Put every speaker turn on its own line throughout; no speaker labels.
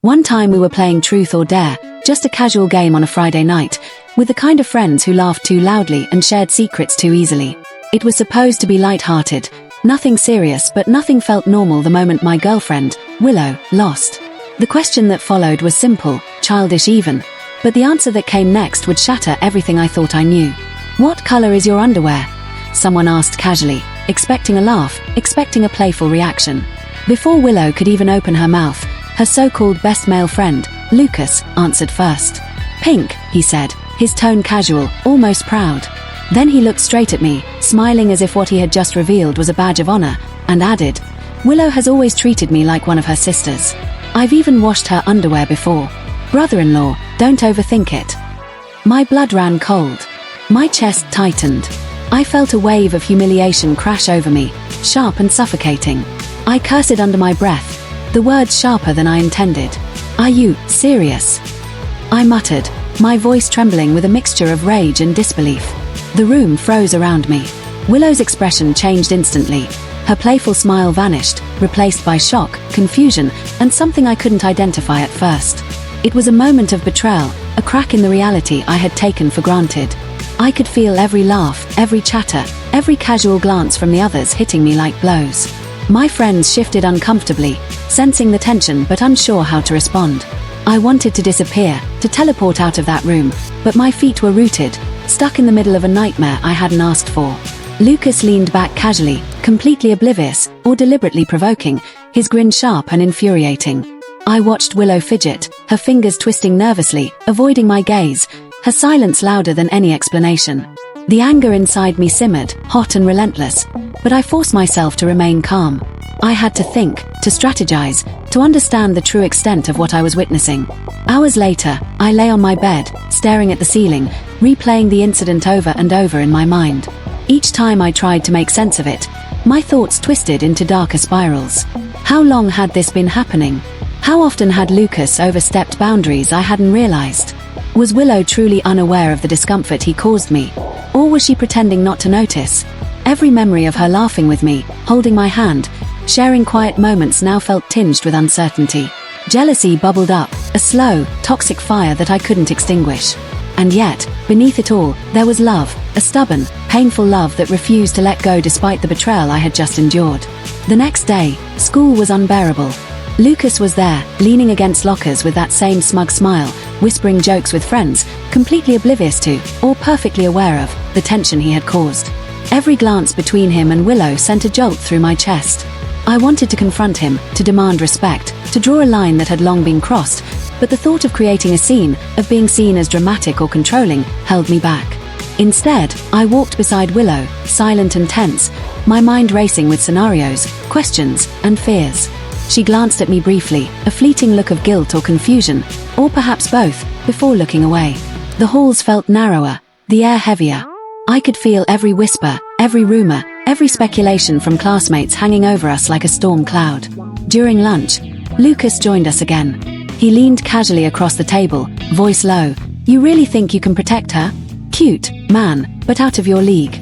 One time we were playing Truth or Dare, just a casual game on a Friday night, with the kind of friends who laughed too loudly and shared secrets too easily. It was supposed to be light-hearted, nothing serious, but nothing felt normal the moment my girlfriend, Willow, lost. The question that followed was simple, childish even, but the answer that came next would shatter everything I thought I knew. "What color is your underwear?" someone asked casually, expecting a laugh, expecting a playful reaction. Before Willow could even open her mouth, her so-called best male friend, Lucas, answered first. "Pink," he said, his tone casual, almost proud. Then he looked straight at me, smiling as if what he had just revealed was a badge of honor, and added, "Willow has always treated me like one of her sisters. I've even washed her underwear before. Brother-in-law, don't overthink it." My blood ran cold. My chest tightened. I felt a wave of humiliation crash over me, sharp and suffocating. I cursed under my breath, the words sharper than I intended. "Are you serious?" I muttered, my voice trembling with a mixture of rage and disbelief. The room froze around me. Willow's expression changed instantly. Her playful smile vanished, replaced by shock, confusion, and something I couldn't identify at first. It was a moment of betrayal, a crack in the reality I had taken for granted. I could feel every laugh, every chatter, every casual glance from the others hitting me like blows. My friends shifted uncomfortably, sensing the tension but unsure how to respond. I wanted to disappear, to teleport out of that room, but my feet were rooted, stuck in the middle of a nightmare I hadn't asked for. Lucas leaned back casually, completely oblivious, or deliberately provoking, his grin sharp and infuriating. I watched Willow fidget, her fingers twisting nervously, avoiding my gaze, her silence louder than any explanation. The anger inside me simmered, hot and relentless, but I forced myself to remain calm. I had to think, to strategize, to understand the true extent of what I was witnessing. Hours later, I lay on my bed, staring at the ceiling, replaying the incident over and over in my mind. Each time I tried to make sense of it, my thoughts twisted into darker spirals. How long had this been happening? How often had Lucas overstepped boundaries I hadn't realized? Was Willow truly unaware of the discomfort he caused me? Or was she pretending not to notice? Every memory of her laughing with me, holding my hand, sharing quiet moments now felt tinged with uncertainty. Jealousy bubbled up, a slow, toxic fire that I couldn't extinguish. And yet, beneath it all, there was love, a stubborn, painful love that refused to let go despite the betrayal I had just endured. The next day, school was unbearable. Lucas was there, leaning against lockers with that same smug smile, whispering jokes with friends, completely oblivious to, or perfectly aware of, the tension he had caused. Every glance between him and Willow sent a jolt through my chest. I wanted to confront him, to demand respect, to draw a line that had long been crossed, but the thought of creating a scene, of being seen as dramatic or controlling, held me back. Instead, I walked beside Willow, silent and tense, my mind racing with scenarios, questions, and fears. She glanced at me briefly, a fleeting look of guilt or confusion, or perhaps both, before looking away. The halls felt narrower, the air heavier. I could feel every whisper, every rumor, every speculation from classmates hanging over us like a storm cloud. During lunch, Lucas joined us again. He leaned casually across the table, voice low. "You really think you can protect her? Cute, man, but out of your league."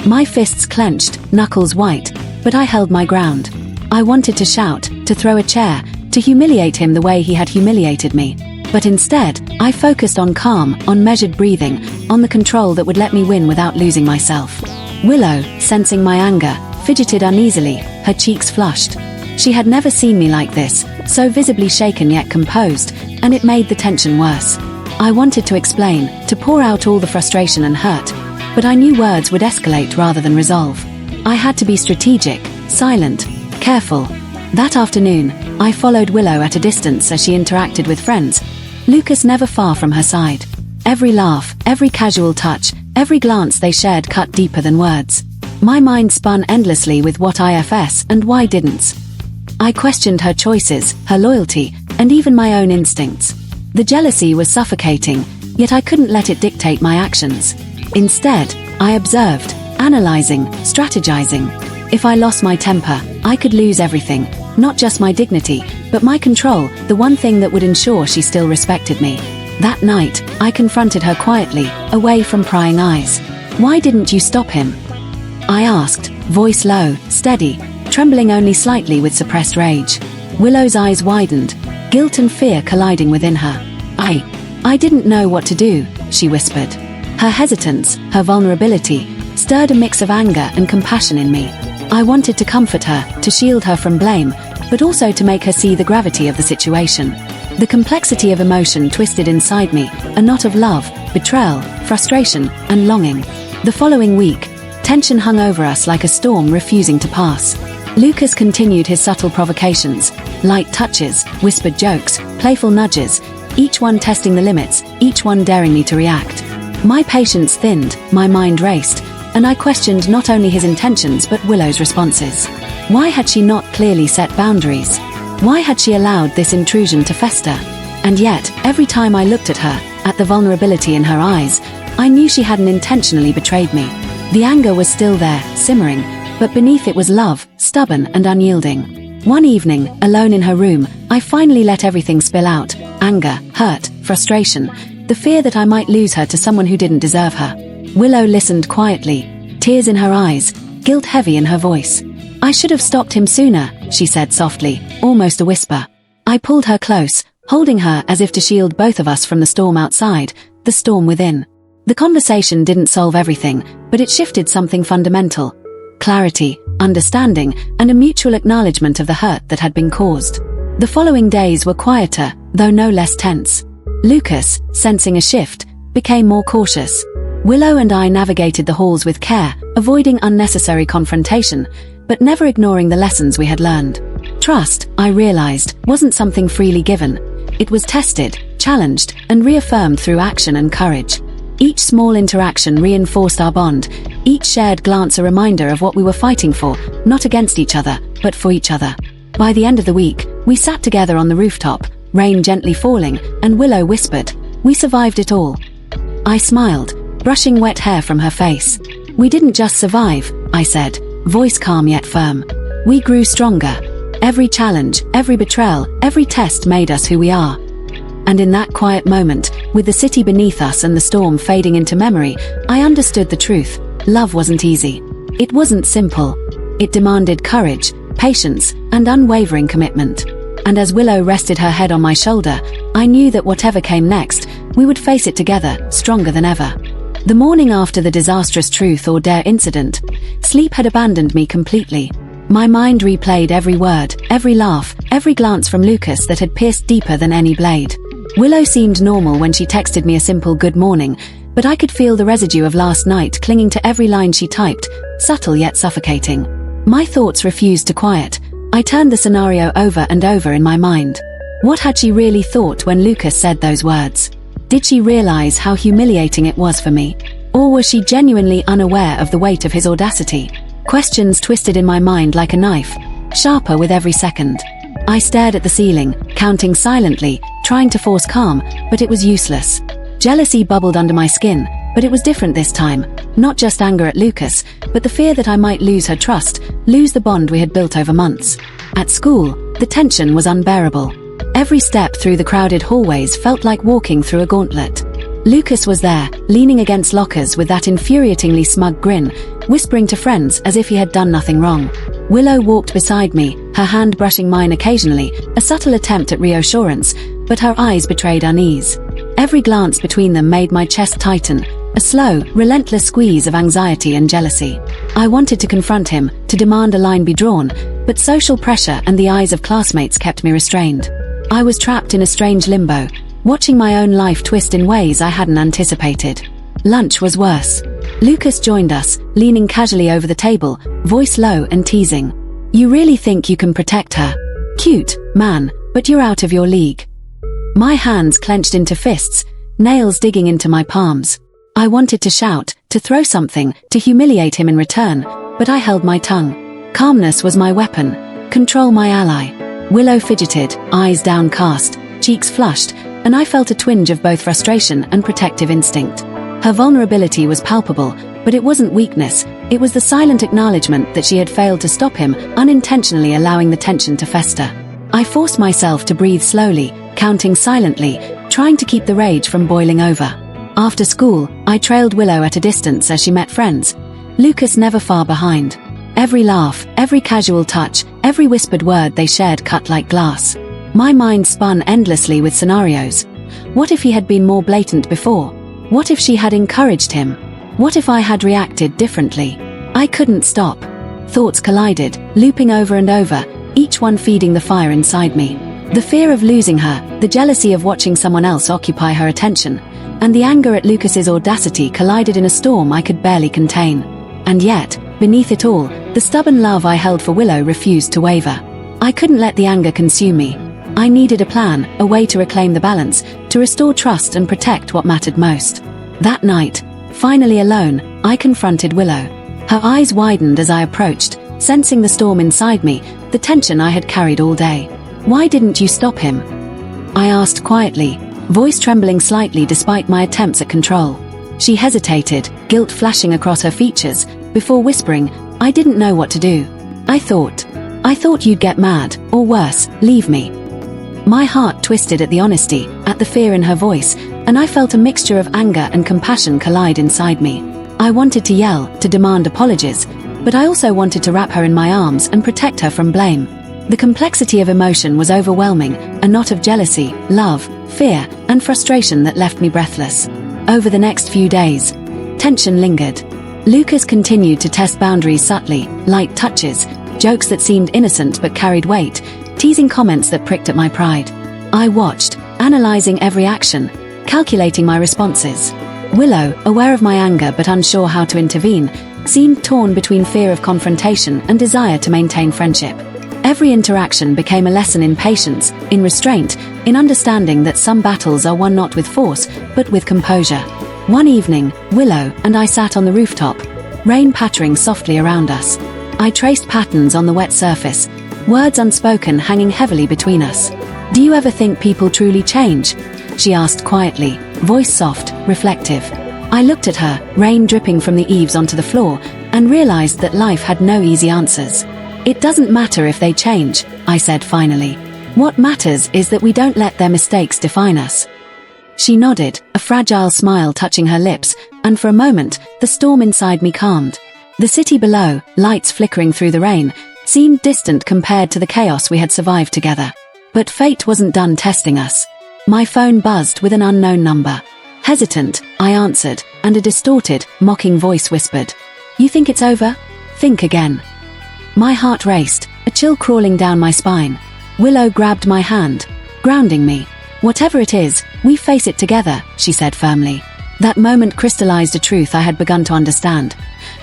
My fists clenched, knuckles white, but I held my ground. I wanted to shout, to throw a chair, to humiliate him the way he had humiliated me. But instead, I focused on calm, on measured breathing, on the control that would let me win without losing myself. Willow, sensing my anger, fidgeted uneasily, her cheeks flushed. She had never seen me like this, so visibly shaken yet composed, and it made the tension worse. I wanted to explain, to pour out all the frustration and hurt, but I knew words would escalate rather than resolve. I had to be strategic, silent, careful. That afternoon, I followed Willow at a distance as she interacted with friends, Lucas never far from her side. Every laugh, every casual touch, every glance they shared cut deeper than words. My mind spun endlessly with what ifs and why didn't. I questioned her choices, her loyalty, and even my own instincts. The jealousy was suffocating, yet I couldn't let it dictate my actions. Instead, I observed, analyzing, strategizing. If I lost my temper, I could lose everything, not just my dignity, but my control, the one thing that would ensure she still respected me. That night, I confronted her quietly, away from prying eyes. "Why didn't you stop him?" I asked, voice low, steady, trembling only slightly with suppressed rage. Willow's eyes widened. guilt and fear colliding within her. I didn't know what to do, she whispered. Her hesitance, her vulnerability, stirred a mix of anger and compassion in me. I wanted to comfort her, to shield her from blame, but also to make her see the gravity of the situation. The complexity of emotion twisted inside me, a knot of love, betrayal, frustration, and longing. The following week, tension hung over us like a storm refusing to pass. Lucas continued his subtle provocations, light touches, whispered jokes, playful nudges, each one testing the limits, each one daring me to react. My patience thinned, my mind raced, and I questioned not only his intentions but Willow's responses. Why had she not clearly set boundaries? Why had she allowed this intrusion to fester? And yet, every time I looked at her, at the vulnerability in her eyes, I knew she hadn't intentionally betrayed me. The anger was still there, simmering, but beneath it was love, stubborn and unyielding. One evening, alone in her room, I finally let everything spill out: anger, hurt, frustration, the fear that I might lose her to someone who didn't deserve her. Willow listened quietly, tears in her eyes, guilt heavy in her voice. "I should have stopped him sooner," she said softly, almost a whisper. I pulled her close, holding her as if to shield both of us from the storm outside, the storm within. The conversation didn't solve everything, but it shifted something fundamental: clarity, understanding, and a mutual acknowledgement of the hurt that had been caused. The following days were quieter, though no less tense. Lucas, sensing a shift, became more cautious. Willow and I navigated the halls with care, avoiding unnecessary confrontation, but never ignoring the lessons we had learned. Trust, I realized, wasn't something freely given. It was tested, challenged, and reaffirmed through action and courage. Each small interaction reinforced our bond, each shared glance a reminder of what we were fighting for, not against each other, but for each other. By the end of the week, we sat together on the rooftop, rain gently falling, and Willow whispered, "We survived it all." I smiled, brushing wet hair from her face. "We didn't just survive," I said, voice calm yet firm. "We grew stronger. Every challenge, every betrayal, every test made us who we are." And in that quiet moment, with the city beneath us and the storm fading into memory, I understood the truth. Love wasn't easy. It wasn't simple. It demanded courage, patience, and unwavering commitment. And as Willow rested her head on my shoulder, I knew that whatever came next, we would face it together, stronger than ever. The morning after the disastrous truth or dare incident, sleep had abandoned me completely. My mind replayed every word, every laugh, every glance from Lucas that had pierced deeper than any blade. Willow seemed normal when she texted me a simple good morning, but I could feel the residue of last night clinging to every line she typed, subtle yet suffocating. My thoughts refused to quiet. I turned the scenario over and over in my mind. What had she really thought when Lucas said those words? Did she realize how humiliating it was for me? Or was she genuinely unaware of the weight of his audacity? Questions twisted in my mind like a knife, sharper with every second. I stared at the ceiling, counting silently, trying to force calm, but it was useless. Jealousy bubbled under my skin, but it was different this time. Not just anger at Lucas, but the fear that I might lose her trust, lose the bond we had built over months. At school, the tension was unbearable. Every step through the crowded hallways felt like walking through a gauntlet. Lucas was there, leaning against lockers with that infuriatingly smug grin, whispering to friends as if he had done nothing wrong. Willow walked beside me, her hand brushing mine occasionally, a subtle attempt at reassurance, but her eyes betrayed unease. Every glance between them made my chest tighten, a slow, relentless squeeze of anxiety and jealousy. I wanted to confront him, to demand a line be drawn, but social pressure and the eyes of classmates kept me restrained. I was trapped in a strange limbo, watching my own life twist in ways I hadn't anticipated. Lunch was worse. Lucas joined us, leaning casually over the table, voice low and teasing. "You really think you can protect her? Cute, man, but you're out of your league." My hands clenched into fists, nails digging into my palms. I wanted to shout, to throw something, to humiliate him in return, but I held my tongue. Calmness was my weapon, control my ally. Willow fidgeted, eyes downcast, cheeks flushed, and I felt a twinge of both frustration and protective instinct. Her vulnerability was palpable, but it wasn't weakness, it was the silent acknowledgement that she had failed to stop him, unintentionally allowing the tension to fester. I forced myself to breathe slowly, counting silently, trying to keep the rage from boiling over. After school, I trailed Willow at a distance as she met friends. Lucas never far behind. Every laugh, every casual touch, every whispered word they shared cut like glass. My mind spun endlessly with scenarios. What if he had been more blatant before? What if she had encouraged him? What if I had reacted differently? I couldn't stop. Thoughts collided, looping over and over, each one feeding the fire inside me. The fear of losing her, the jealousy of watching someone else occupy her attention, and the anger at Lucas's audacity collided in a storm I could barely contain. And yet, beneath it all, the stubborn love I held for Willow refused to waver. I couldn't let the anger consume me. I needed a plan, a way to reclaim the balance, to restore trust and protect what mattered most. That night, finally alone, I confronted Willow. Her eyes widened as I approached, sensing the storm inside me, the tension I had carried all day. "Why didn't you stop him?" I asked quietly, voice trembling slightly despite my attempts at control. She hesitated, guilt flashing across her features, before whispering, "I didn't know what to do. I thought you'd get mad, or worse, leave me." My heart twisted at the honesty, at the fear in her voice, and I felt a mixture of anger and compassion collide inside me. I wanted to yell, to demand apologies, but I also wanted to wrap her in my arms and protect her from blame. The complexity of emotion was overwhelming, a knot of jealousy, love, fear, and frustration that left me breathless. Over the next few days, tension lingered. Lucas continued to test boundaries subtly, light touches, jokes that seemed innocent but carried weight, teasing comments that pricked at my pride. I watched, analyzing every action, calculating my responses. Willow, aware of my anger but unsure how to intervene, seemed torn between fear of confrontation and desire to maintain friendship. Every interaction became a lesson in patience, in restraint, in understanding that some battles are won not with force, but with composure. One evening, Willow and I sat on the rooftop, rain pattering softly around us. I traced patterns on the wet surface, words unspoken hanging heavily between us. "Do you ever think people truly change?" she asked quietly, voice soft, reflective. I looked at her, rain dripping from the eaves onto the floor, and realized that life had no easy answers. "It doesn't matter if they change," I said finally. "What matters is that we don't let their mistakes define us." She nodded, a fragile smile touching her lips, and for a moment, the storm inside me calmed. The city below, lights flickering through the rain, seemed distant compared to the chaos we had survived together. But fate wasn't done testing us. My phone buzzed with an unknown number. Hesitant, I answered, and a distorted, mocking voice whispered, "You think it's over? Think again." My heart raced, a chill crawling down my spine. Willow grabbed my hand, grounding me. "Whatever it is, we face it together," she said firmly. That moment crystallized a truth I had begun to understand.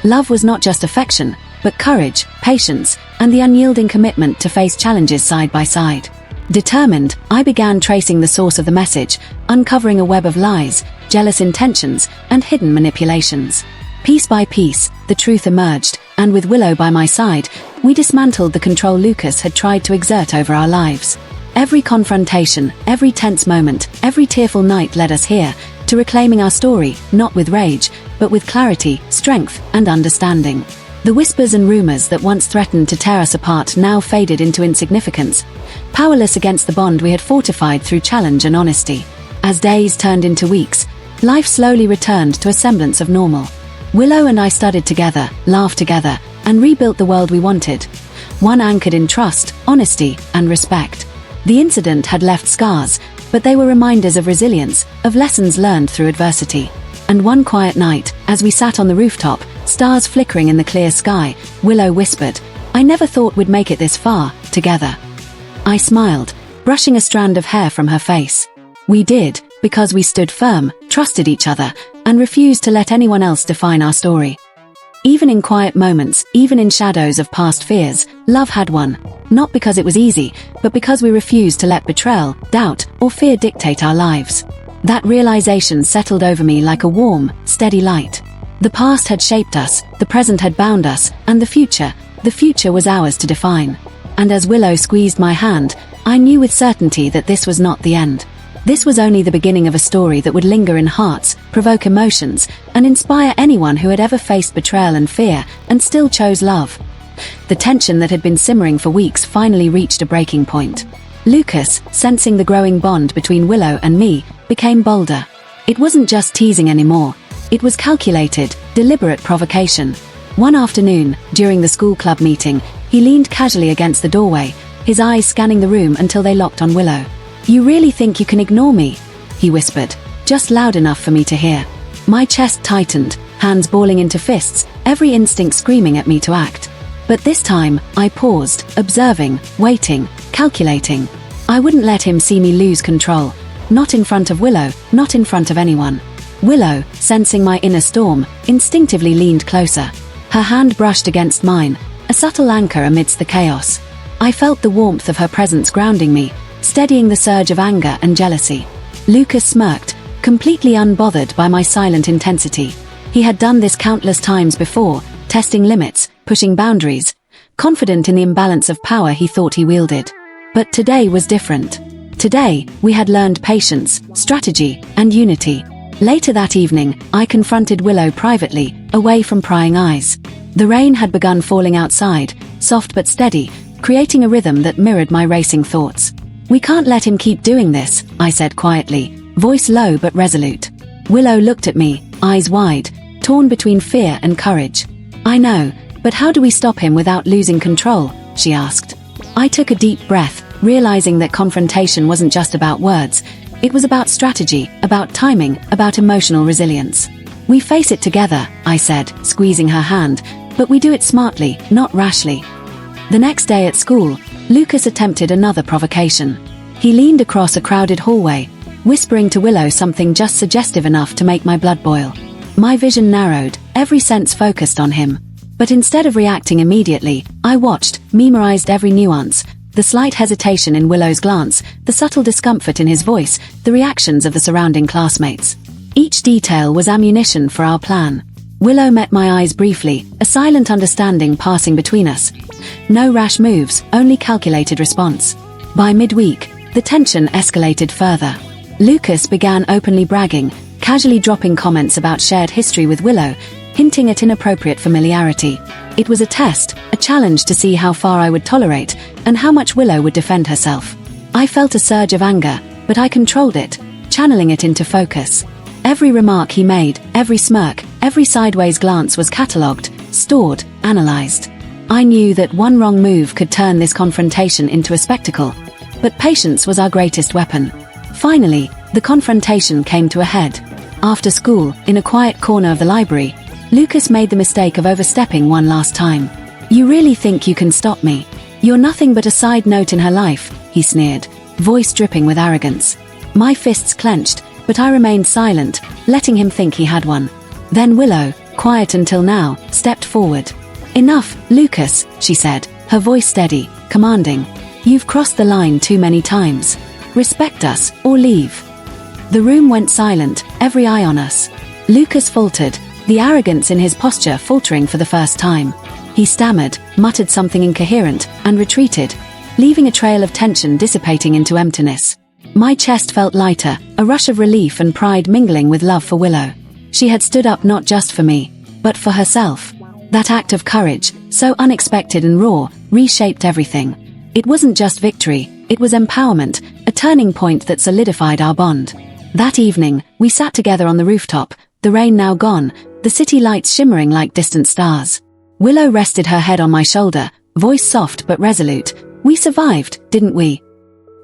Love was not just affection, but courage, patience, and the unyielding commitment to face challenges side by side. Determined, I began tracing the source of the message, uncovering a web of lies, jealous intentions, and hidden manipulations. Piece by piece, the truth emerged, and with Willow by my side, we dismantled the control Lucas had tried to exert over our lives. Every confrontation, every tense moment, every tearful night led us here, to reclaiming our story, not with rage, but with clarity, strength, and understanding. The whispers and rumors that once threatened to tear us apart now faded into insignificance, powerless against the bond we had fortified through challenge and honesty. As days turned into weeks, life slowly returned to a semblance of normal. Willow and I studied together, laughed together, and rebuilt the world we wanted. One anchored in trust, honesty, and respect. The incident had left scars, but they were reminders of resilience, of lessons learned through adversity. And one quiet night, as we sat on the rooftop, stars flickering in the clear sky, Willow whispered, "I never thought we'd make it this far, together." I smiled, brushing a strand of hair from her face. We did, because we stood firm, trusted each other, and refused to let anyone else define our story. Even in quiet moments, even in shadows of past fears, love had won. Not because it was easy, but because we refused to let betrayal, doubt, or fear dictate our lives. That realization settled over me like a warm, steady light. The past had shaped us, the present had bound us, and the future was ours to define. And as Willow squeezed my hand, I knew with certainty that this was not the end. This was only the beginning of a story that would linger in hearts, provoke emotions, and inspire anyone who had ever faced betrayal and fear, and still chose love. The tension that had been simmering for weeks finally reached a breaking point. Lucas, sensing the growing bond between Willow and me, became bolder. It wasn't just teasing anymore. It was calculated, deliberate provocation. One afternoon, during the school club meeting, he leaned casually against the doorway, his eyes scanning the room until they locked on Willow. "You really think you can ignore me?" he whispered, just loud enough for me to hear. My chest tightened, hands balling into fists, every instinct screaming at me to act. But this time, I paused, observing, waiting, calculating. I wouldn't let him see me lose control. Not in front of Willow, not in front of anyone. Willow, sensing my inner storm, instinctively leaned closer. Her hand brushed against mine, a subtle anchor amidst the chaos. I felt the warmth of her presence grounding me, steadying the surge of anger and jealousy. Lucas smirked, completely unbothered by my silent intensity. He had done this countless times before, testing limits, pushing boundaries, confident in the imbalance of power he thought he wielded. But today was different. Today, we had learned patience, strategy, and unity. Later that evening, I confronted Willow privately, away from prying eyes. The rain had begun falling outside, soft but steady, creating a rhythm that mirrored my racing thoughts. "We can't let him keep doing this," I said quietly, voice low but resolute. Willow looked at me, eyes wide, torn between fear and courage. "I know, but how do we stop him without losing control?" she asked. I took a deep breath, realizing that confrontation wasn't just about words. It was about strategy, about timing, about emotional resilience. "We face it together," I said, squeezing her hand, "but we do it smartly, not rashly." The next day at school, Lucas attempted another provocation. He leaned across a crowded hallway, whispering to Willow something just suggestive enough to make my blood boil. My vision narrowed, every sense focused on him. But instead of reacting immediately, I watched, memorized every nuance, the slight hesitation in Willow's glance, the subtle discomfort in his voice, the reactions of the surrounding classmates. Each detail was ammunition for our plan. Willow met my eyes briefly, a silent understanding passing between us. No rash moves, only calculated response. By midweek, the tension escalated further. Lucas began openly bragging, casually dropping comments about shared history with Willow, hinting at inappropriate familiarity. It was a test, a challenge to see how far I would tolerate, and how much Willow would defend herself. I felt a surge of anger, but I controlled it, channeling it into focus. Every remark he made, every smirk, every sideways glance was catalogued, stored, analyzed. I knew that one wrong move could turn this confrontation into a spectacle, but patience was our greatest weapon. Finally, the confrontation came to a head. After school, in a quiet corner of the library, Lucas made the mistake of overstepping one last time. "You really think you can stop me? You're nothing but a side note in her life," he sneered, voice dripping with arrogance. My fists clenched, but I remained silent, letting him think he had one. Then Willow, quiet until now, stepped forward. "Enough, Lucas," she said, her voice steady, commanding. "You've crossed the line too many times. Respect us, or leave." The room went silent, every eye on us. Lucas faltered, the arrogance in his posture faltering for the first time. He stammered, muttered something incoherent, and retreated, leaving a trail of tension dissipating into emptiness. My chest felt lighter, a rush of relief and pride mingling with love for Willow. She had stood up not just for me, but for herself. That act of courage, so unexpected and raw, reshaped everything. It wasn't just victory, it was empowerment, a turning point that solidified our bond. That evening, we sat together on the rooftop, the rain now gone, the city lights shimmering like distant stars. Willow rested her head on my shoulder, voice soft but resolute. "We survived, didn't we?"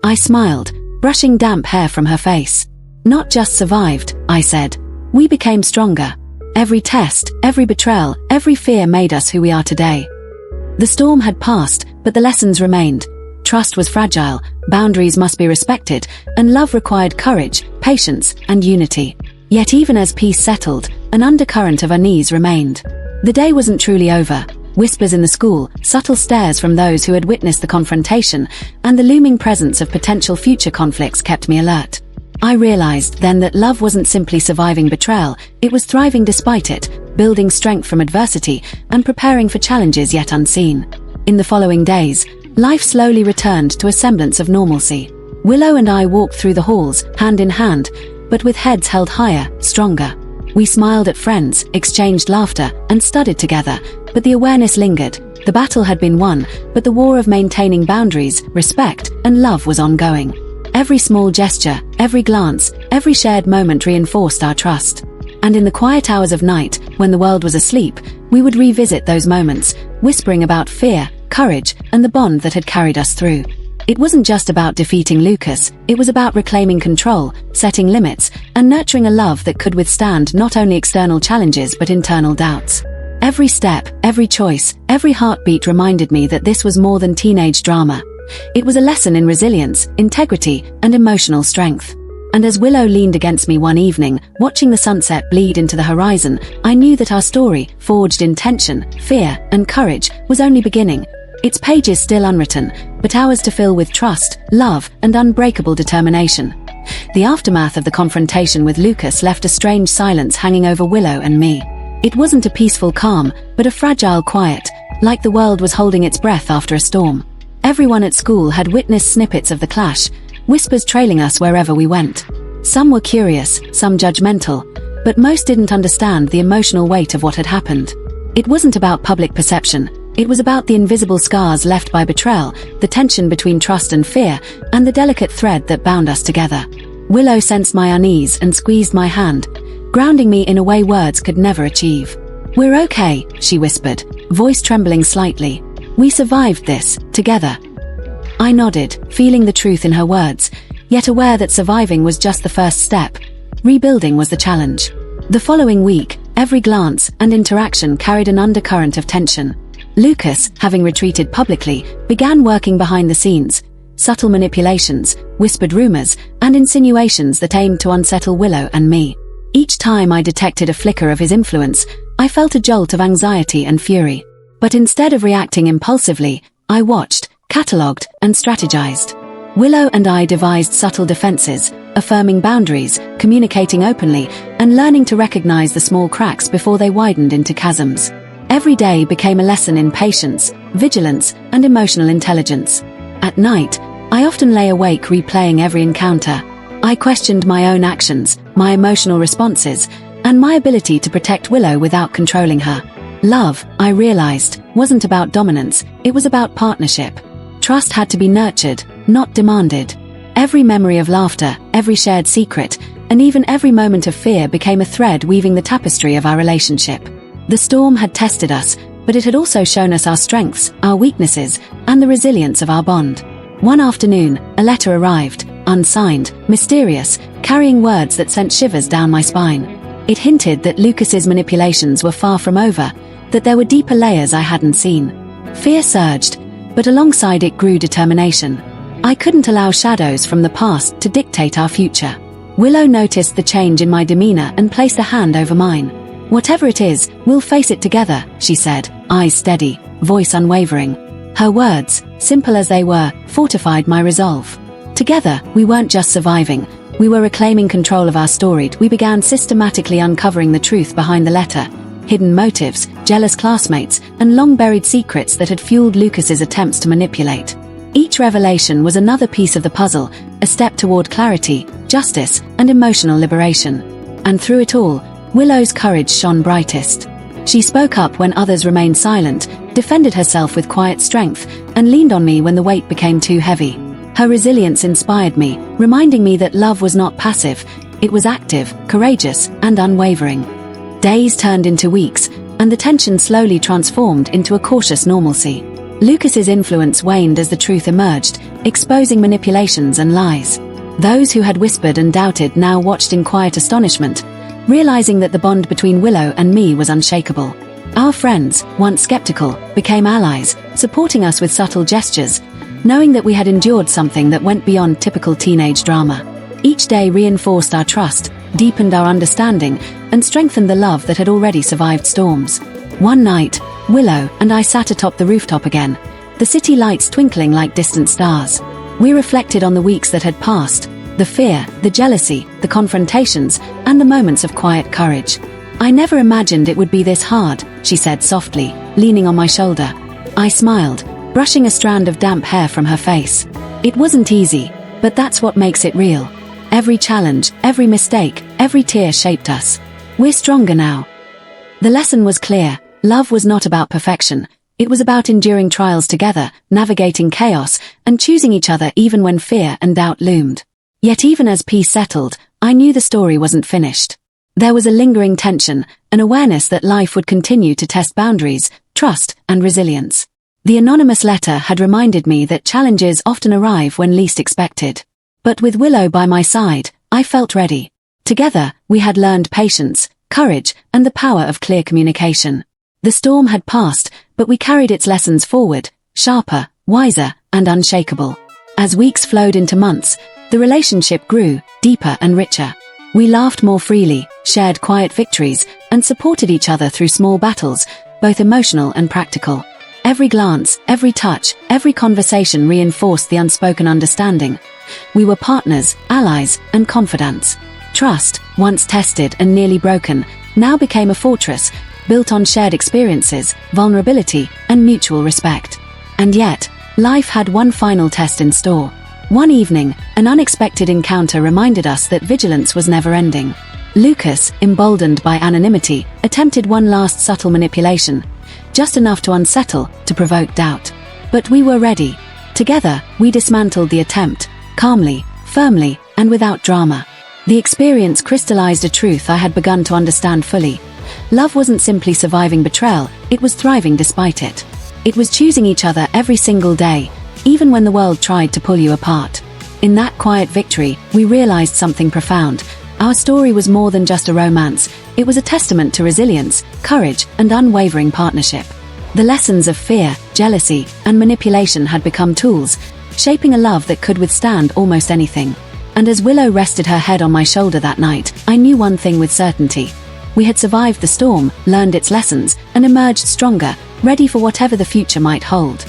I smiled, brushing damp hair from her face. "Not just survived," I said. "We became stronger. Every test, every betrayal, every fear made us who we are today." The storm had passed, but the lessons remained. Trust was fragile, boundaries must be respected, and love required courage, patience, and unity. Yet even as peace settled, an undercurrent of unease remained. The day wasn't truly over. Whispers in the school, subtle stares from those who had witnessed the confrontation, and the looming presence of potential future conflicts kept me alert. I realized then that love wasn't simply surviving betrayal, it was thriving despite it, building strength from adversity, and preparing for challenges yet unseen. In the following days, life slowly returned to a semblance of normalcy. Willow and I walked through the halls, hand in hand, but with heads held higher, stronger. We smiled at friends, exchanged laughter, and studied together, but the awareness lingered. The battle had been won, but the war of maintaining boundaries, respect, and love was ongoing. Every small gesture, every glance, every shared moment reinforced our trust. And in the quiet hours of night, when the world was asleep, we would revisit those moments, whispering about fear, courage, and the bond that had carried us through. It wasn't just about defeating Lucas, it was about reclaiming control, setting limits, and nurturing a love that could withstand not only external challenges but internal doubts. Every step, every choice, every heartbeat reminded me that this was more than teenage drama. It was a lesson in resilience, integrity, and emotional strength. And as Willow leaned against me one evening, watching the sunset bleed into the horizon, I knew that our story, forged in tension, fear, and courage, was only beginning. Its pages still unwritten, but ours to fill with trust, love, and unbreakable determination. The aftermath of the confrontation with Lucas left a strange silence hanging over Willow and me. It wasn't a peaceful calm, but a fragile quiet, like the world was holding its breath after a storm. Everyone at school had witnessed snippets of the clash, whispers trailing us wherever we went. Some were curious, some judgmental, but most didn't understand the emotional weight of what had happened. It wasn't about public perception. It was about the invisible scars left by betrayal, the tension between trust and fear, and the delicate thread that bound us together. Willow sensed my unease and squeezed my hand, grounding me in a way words could never achieve. "We're okay," she whispered, voice trembling slightly. "We survived this, together." I nodded, feeling the truth in her words, yet aware that surviving was just the first step. Rebuilding was the challenge. The following week, every glance and interaction carried an undercurrent of tension. Lucas, having retreated publicly, began working behind the scenes. Subtle manipulations, whispered rumors, and insinuations that aimed to unsettle Willow and me. Each time I detected a flicker of his influence, I felt a jolt of anxiety and fury. But instead of reacting impulsively, I watched, catalogued, and strategized. Willow and I devised subtle defenses, affirming boundaries, communicating openly, and learning to recognize the small cracks before they widened into chasms. Every day became a lesson in patience, vigilance, and emotional intelligence. At night, I often lay awake replaying every encounter. I questioned my own actions, my emotional responses, and my ability to protect Willow without controlling her. Love, I realized, wasn't about dominance, it was about partnership. Trust had to be nurtured, not demanded. Every memory of laughter, every shared secret, and even every moment of fear became a thread weaving the tapestry of our relationship. The storm had tested us, but it had also shown us our strengths, our weaknesses, and the resilience of our bond. One afternoon, a letter arrived, unsigned, mysterious, carrying words that sent shivers down my spine. It hinted that Lucas's manipulations were far from over, that there were deeper layers I hadn't seen. Fear surged, but alongside it grew determination. I couldn't allow shadows from the past to dictate our future. Willow noticed the change in my demeanor and placed a hand over mine. "Whatever it is, we'll face it together," she said, eyes steady, voice unwavering. Her words, simple as they were, fortified my resolve. Together, we weren't just surviving, we were reclaiming control of our story. We began systematically uncovering the truth behind the letter, hidden motives, jealous classmates, and long-buried secrets that had fueled Lucas's attempts to manipulate. Each revelation was another piece of the puzzle, a step toward clarity, justice, and emotional liberation. And through it all, Willow's courage shone brightest. She spoke up when others remained silent, defended herself with quiet strength, and leaned on me when the weight became too heavy. Her resilience inspired me, reminding me that love was not passive, it was active, courageous, and unwavering. Days turned into weeks, and the tension slowly transformed into a cautious normalcy. Lucas's influence waned as the truth emerged, exposing manipulations and lies. Those who had whispered and doubted now watched in quiet astonishment, realizing that the bond between Willow and me was unshakable. Our friends, once skeptical, became allies, supporting us with subtle gestures, knowing that we had endured something that went beyond typical teenage drama. Each day reinforced our trust, deepened our understanding, and strengthened the love that had already survived storms. One night, Willow and I sat atop the rooftop again, the city lights twinkling like distant stars. We reflected on the weeks that had passed, the fear, the jealousy, the confrontations, and the moments of quiet courage. "I never imagined it would be this hard," she said softly, leaning on my shoulder. I smiled, brushing a strand of damp hair from her face. "It wasn't easy, but that's what makes it real. Every challenge, every mistake, every tear shaped us. We're stronger now." The lesson was clear. Love was not about perfection. It was about enduring trials together, navigating chaos, and choosing each other even when fear and doubt loomed. Yet even as peace settled, I knew the story wasn't finished. There was a lingering tension, an awareness that life would continue to test boundaries, trust, and resilience. The anonymous letter had reminded me that challenges often arrive when least expected. But with Willow by my side, I felt ready. Together, we had learned patience, courage, and the power of clear communication. The storm had passed, but we carried its lessons forward, sharper, wiser, and unshakable. As weeks flowed into months, the relationship grew, deeper and richer. We laughed more freely, shared quiet victories, and supported each other through small battles, both emotional and practical. Every glance, every touch, every conversation reinforced the unspoken understanding. We were partners, allies, and confidants. Trust, once tested and nearly broken, now became a fortress, built on shared experiences, vulnerability, and mutual respect. And yet, life had one final test in store. One evening, an unexpected encounter reminded us that vigilance was never ending. Lucas, emboldened by anonymity, attempted one last subtle manipulation, just enough to unsettle, to provoke doubt. But we were ready. Together, we dismantled the attempt, calmly, firmly, and without drama. The experience crystallized a truth I had begun to understand fully. Love wasn't simply surviving betrayal, it was thriving despite it. It was choosing each other every single day, even when the world tried to pull you apart. In that quiet victory, we realized something profound. Our story was more than just a romance, it was a testament to resilience, courage, and unwavering partnership. The lessons of fear, jealousy, and manipulation had become tools, shaping a love that could withstand almost anything. And as Willow rested her head on my shoulder that night, I knew one thing with certainty. We had survived the storm, learned its lessons, and emerged stronger, ready for whatever the future might hold.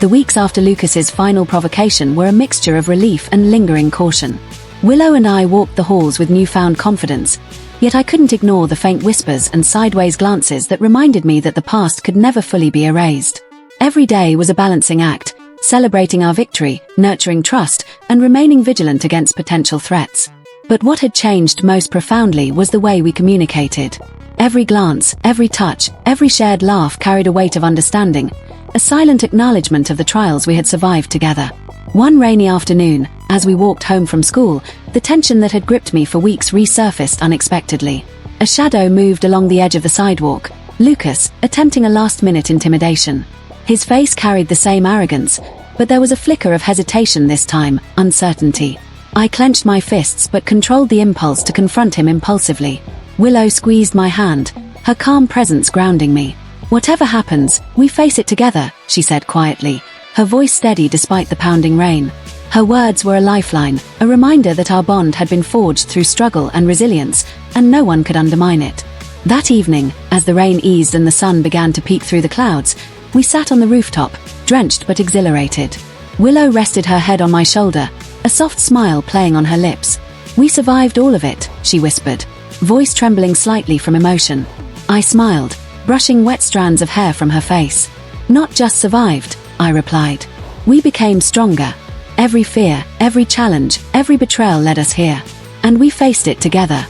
The weeks after Lucas's final provocation were a mixture of relief and lingering caution. Willow and I walked the halls with newfound confidence, yet I couldn't ignore the faint whispers and sideways glances that reminded me that the past could never fully be erased. Every day was a balancing act, celebrating our victory, nurturing trust, and remaining vigilant against potential threats. But what had changed most profoundly was the way we communicated. Every glance, every touch, every shared laugh carried a weight of understanding, a silent acknowledgement of the trials we had survived together. One rainy afternoon, as we walked home from school, the tension that had gripped me for weeks resurfaced unexpectedly. A shadow moved along the edge of the sidewalk, Lucas, attempting a last-minute intimidation. His face carried the same arrogance, but there was a flicker of hesitation this time, uncertainty. I clenched my fists but controlled the impulse to confront him impulsively. Willow squeezed my hand, her calm presence grounding me. "Whatever happens, we face it together," she said quietly, her voice steady despite the pounding rain. Her words were a lifeline, a reminder that our bond had been forged through struggle and resilience, and no one could undermine it. That evening, as the rain eased and the sun began to peek through the clouds, we sat on the rooftop, drenched but exhilarated. Willow rested her head on my shoulder, a soft smile playing on her lips. "We survived all of it," she whispered, voice trembling slightly from emotion. I smiled, brushing wet strands of hair from her face. "Not just survived," I replied. "We became stronger. Every fear, every challenge, every betrayal led us here. And we faced it together."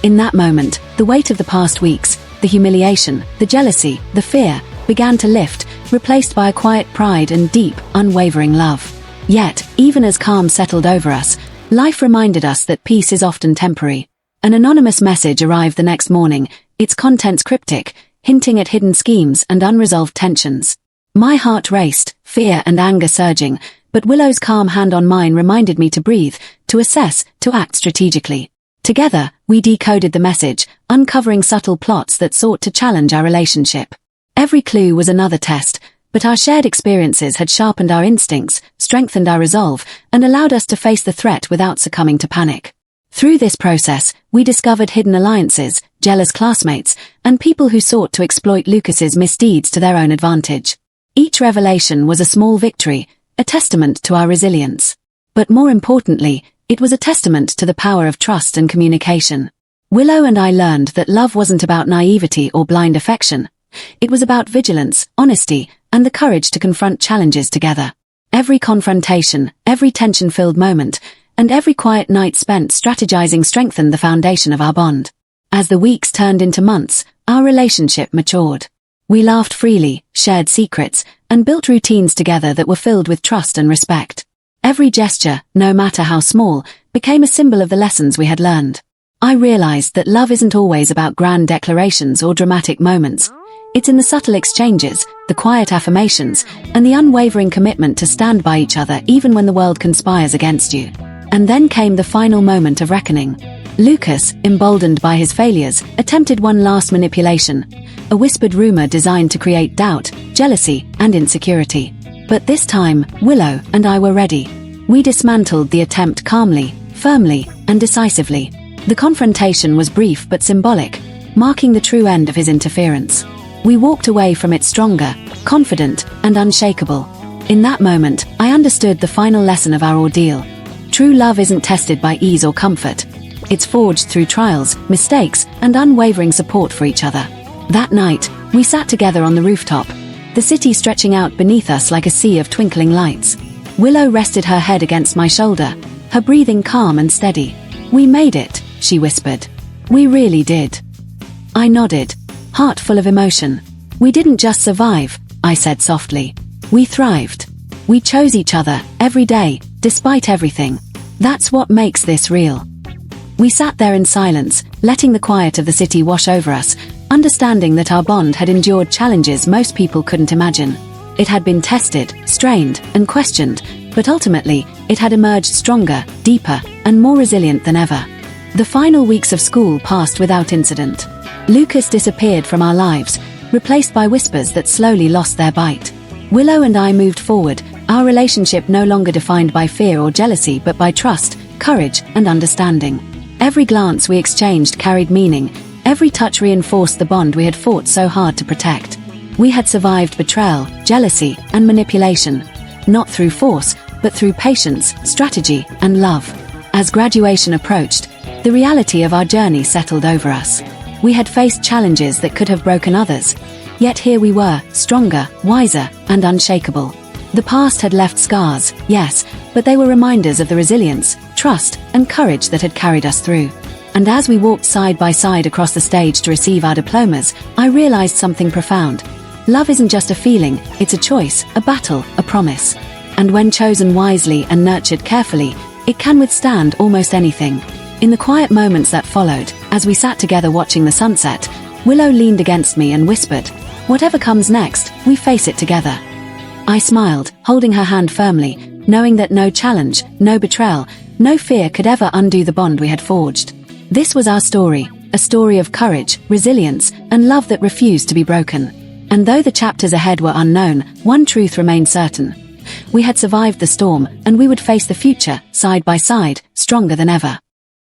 In that moment, the weight of the past weeks, the humiliation, the jealousy, the fear, began to lift, replaced by a quiet pride and deep, unwavering love. Yet, even as calm settled over us, life reminded us that peace is often temporary. An anonymous message arrived the next morning, its contents cryptic, hinting at hidden schemes and unresolved tensions. My heart raced, fear and anger surging, but Willow's calm hand on mine reminded me to breathe, to assess, to act strategically. Together, we decoded the message, uncovering subtle plots that sought to challenge our relationship. Every clue was another test, but our shared experiences had sharpened our instincts, strengthened our resolve, and allowed us to face the threat without succumbing to panic. Through this process, we discovered hidden alliances, jealous classmates, and people who sought to exploit Lucas's misdeeds to their own advantage. Each revelation was a small victory, a testament to our resilience. But more importantly, it was a testament to the power of trust and communication. Willow and I learned that love wasn't about naivety or blind affection. It was about vigilance, honesty, and the courage to confront challenges together. Every confrontation, every tension-filled moment, and every quiet night spent strategizing strengthened the foundation of our bond. As the weeks turned into months, our relationship matured. We laughed freely, shared secrets, and built routines together that were filled with trust and respect. Every gesture, no matter how small, became a symbol of the lessons we had learned. I realized that love isn't always about grand declarations or dramatic moments. It's in the subtle exchanges, the quiet affirmations, and the unwavering commitment to stand by each other even when the world conspires against you. And then came the final moment of reckoning. Lucas, emboldened by his failures, attempted one last manipulation, a whispered rumor designed to create doubt, jealousy, and insecurity. But this time, Willow and I were ready. We dismantled the attempt calmly, firmly, and decisively. The confrontation was brief but symbolic, marking the true end of his interference. We walked away from it stronger, confident, and unshakable. In that moment, I understood the final lesson of our ordeal. True love isn't tested by ease or comfort. It's forged through trials, mistakes, and unwavering support for each other. That night, we sat together on the rooftop, the city stretching out beneath us like a sea of twinkling lights. Willow rested her head against my shoulder, her breathing calm and steady. "We made it," she whispered. "We really did." I nodded, heart full of emotion. "We didn't just survive," I said softly. "We thrived. We chose each other, every day, despite everything. That's what makes this real." We sat there in silence, letting the quiet of the city wash over us, understanding that our bond had endured challenges most people couldn't imagine. It had been tested, strained, and questioned, but ultimately, it had emerged stronger, deeper, and more resilient than ever. The final weeks of school passed without incident. Lucas disappeared from our lives, replaced by whispers that slowly lost their bite. Willow and I moved forward, our relationship no longer defined by fear or jealousy but by trust, courage, and understanding. Every glance we exchanged carried meaning, every touch reinforced the bond we had fought so hard to protect. We had survived betrayal, jealousy, and manipulation, not through force, but through patience, strategy, and love. As graduation approached, the reality of our journey settled over us. We had faced challenges that could have broken others, yet here we were, stronger, wiser, and unshakable. The past had left scars, yes, but they were reminders of the resilience, trust, and courage that had carried us through. And as we walked side by side across the stage to receive our diplomas, I realized something profound. Love isn't just a feeling, it's a choice, a battle, a promise. And when chosen wisely and nurtured carefully, it can withstand almost anything. In the quiet moments that followed, as we sat together watching the sunset, Willow leaned against me and whispered, "Whatever comes next, we face it together." I smiled, holding her hand firmly, knowing that no challenge, no betrayal, no fear could ever undo the bond we had forged. This was our story, a story of courage, resilience, and love that refused to be broken. And though the chapters ahead were unknown, one truth remained certain. We had survived the storm, and we would face the future, side by side, stronger than ever.